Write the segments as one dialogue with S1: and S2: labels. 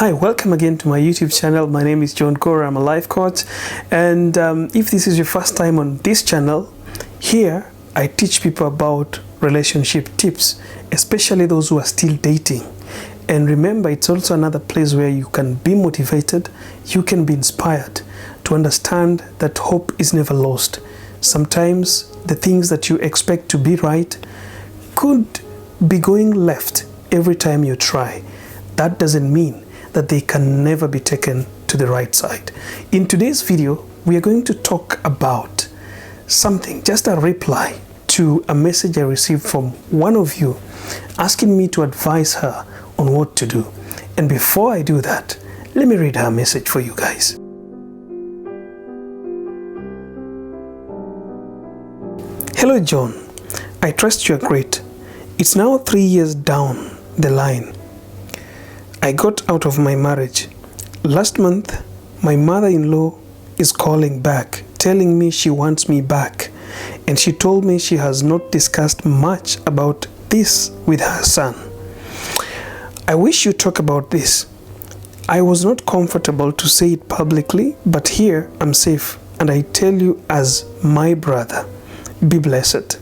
S1: Hi, welcome again to my YouTube channel. My name is John Gora. I'm a life coach, and if this is your first time on this channel, here I teach people about relationship tips, especially those who are still dating. And remember, it's also another place where you can be motivated, you can be inspired to understand that hope is never lost. Sometimes the things that you expect to be right could be going left every time you try. That doesn't mean that they can never be taken to the right side. In today's video, we are going to talk about something, just a reply to a message I received from one of you asking me to advise her on what to do. And before I do that, let me read her message for you guys. Hello John, I trust you're great. It's now 3 years down the line. I got out of my marriage. Last month, my mother-in-law is calling back, telling me she wants me back. And she told me she has not discussed much about this with her son. I wish you talk about this. I was not comfortable to say it publicly, but here I'm safe. And I tell you as my brother, be blessed.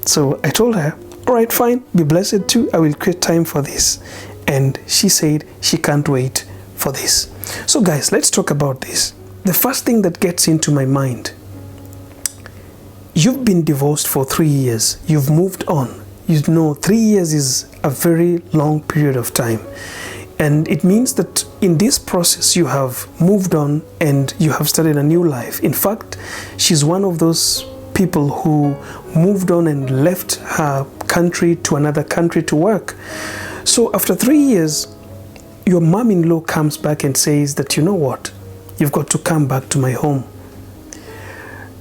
S1: So I told her, all right, fine, be blessed too. I will create time for this. And she said she can't wait for this. So guys, let's talk about this. The first thing that gets into my mind, you've been divorced for 3 years. You've moved on. You know, 3 years is a very long period of time. And it means that in this process, you have moved on and you have started a new life. In fact, she's one of those people who moved on and left her country to another country to work. So after 3 years, your mom-in-law comes back and says that, you know what, you've got to come back to my home.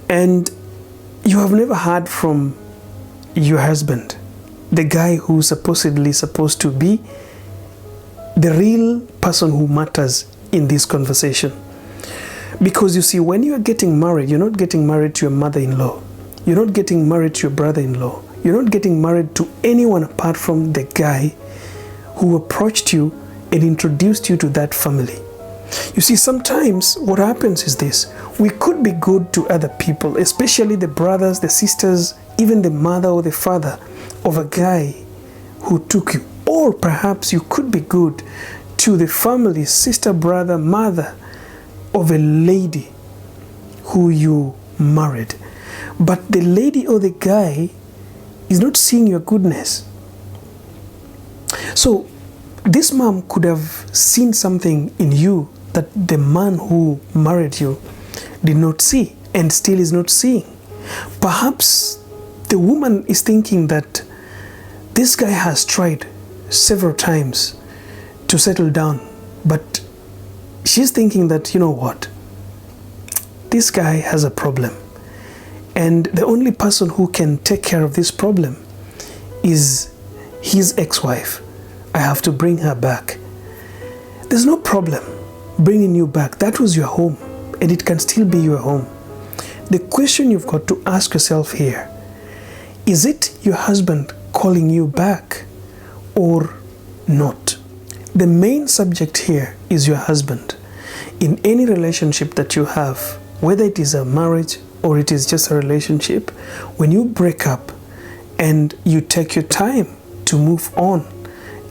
S1: And you have never heard from your husband, the guy who's supposedly supposed to be the real person who matters in this conversation. Because you see, when you are getting married, you're not getting married to your mother-in-law. You're not getting married to your brother-in-law. You're not getting married to anyone apart from the guy who approached you and introduced you to that family. You see, sometimes what happens is this: we could be good to other people, especially the brothers, the sisters, even the mother or the father of a guy who took you. Or perhaps you could be good to the family, sister, brother, mother of a lady who you married. But the lady or the guy is not seeing your goodness. So this mom could have seen something in you that the man who married you did not see and still is not seeing. Perhaps the woman is thinking that this guy has tried several times to settle down, but she's thinking that, you know what, this guy has a problem. And the only person who can take care of this problem is his ex-wife. I have to bring her back. There's no problem bringing you back. That was your home, and it can still be your home. The question you've got to ask yourself here, is it your husband calling you back or not? The main subject here is your husband. In any relationship that you have, whether it is a marriage or it is just a relationship, when you break up and you take your time to move on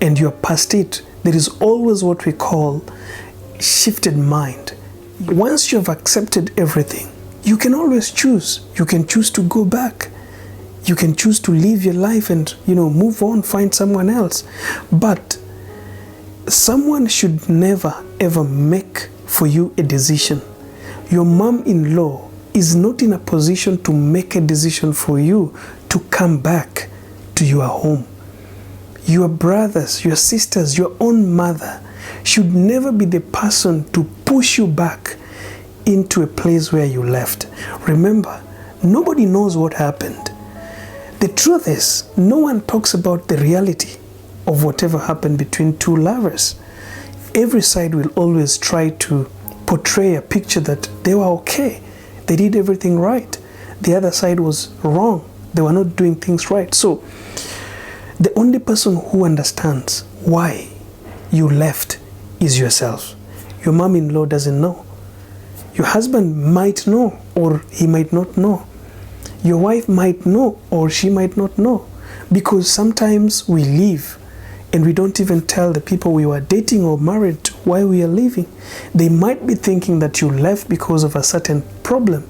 S1: and you're past it, there is always what we call shifted mind. Once you have accepted everything, you can always choose. You can choose to go back. You can choose to live your life and, move on, find someone else. But someone should never ever make for you a decision. Your mom-in-law is not in a position to make a decision for you to come back to your home. Your brothers, your sisters, your own mother should never be the person to push you back into a place where you left. Remember, nobody knows what happened. The truth is, no one talks about the reality of whatever happened between two lovers. Every side will always try to portray a picture that they were okay. They did everything right. The other side was wrong. They were not doing things right. So the only person who understands why you left is yourself. Your mom-in-law doesn't know. Your husband might know or he might not know. Your wife might know or she might not know. Because sometimes we leave and we don't even tell the people we were dating or married to why we are leaving. They might be thinking that you left because of a certain problem,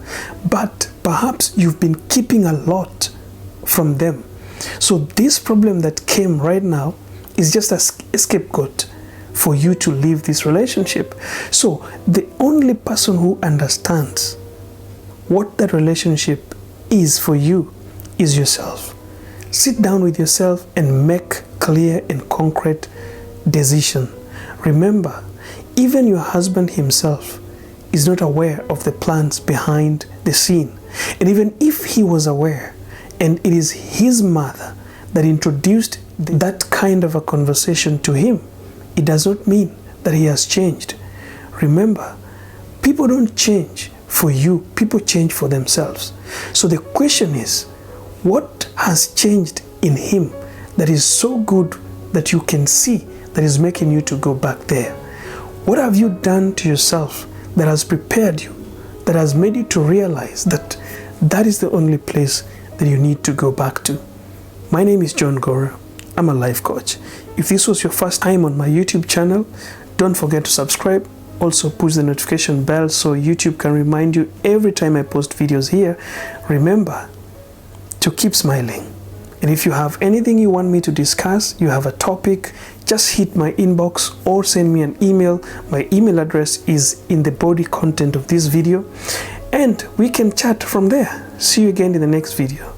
S1: but perhaps you've been keeping a lot from them. So this problem that came right now is just a scapegoat for you to leave this relationship. So the only person who understands what that relationship is for you is yourself. Sit down with yourself and make clear and concrete decision. Remember, even your husband himself is not aware of the plans behind the scene. And even if he was aware, and it is his mother that introduced that kind of a conversation to him, it does not mean that he has changed. Remember, people don't change for you, people change for themselves. So the question is, what has changed in him that is so good that you can see that is making you to go back there? What have you done to yourself that has prepared you, that has made you to realize that that is the only place that you need to go back to? My name is John Gora. I'm a life coach. If this was your first time on my YouTube channel, don't forget to subscribe. Also push the notification bell so YouTube can remind you every time I post videos here. Remember to keep smiling. And if you have anything you want me to discuss, you have a topic, just hit my inbox or send me an email. My email address is in the body content of this video, and we can chat from there. See you again in the next video.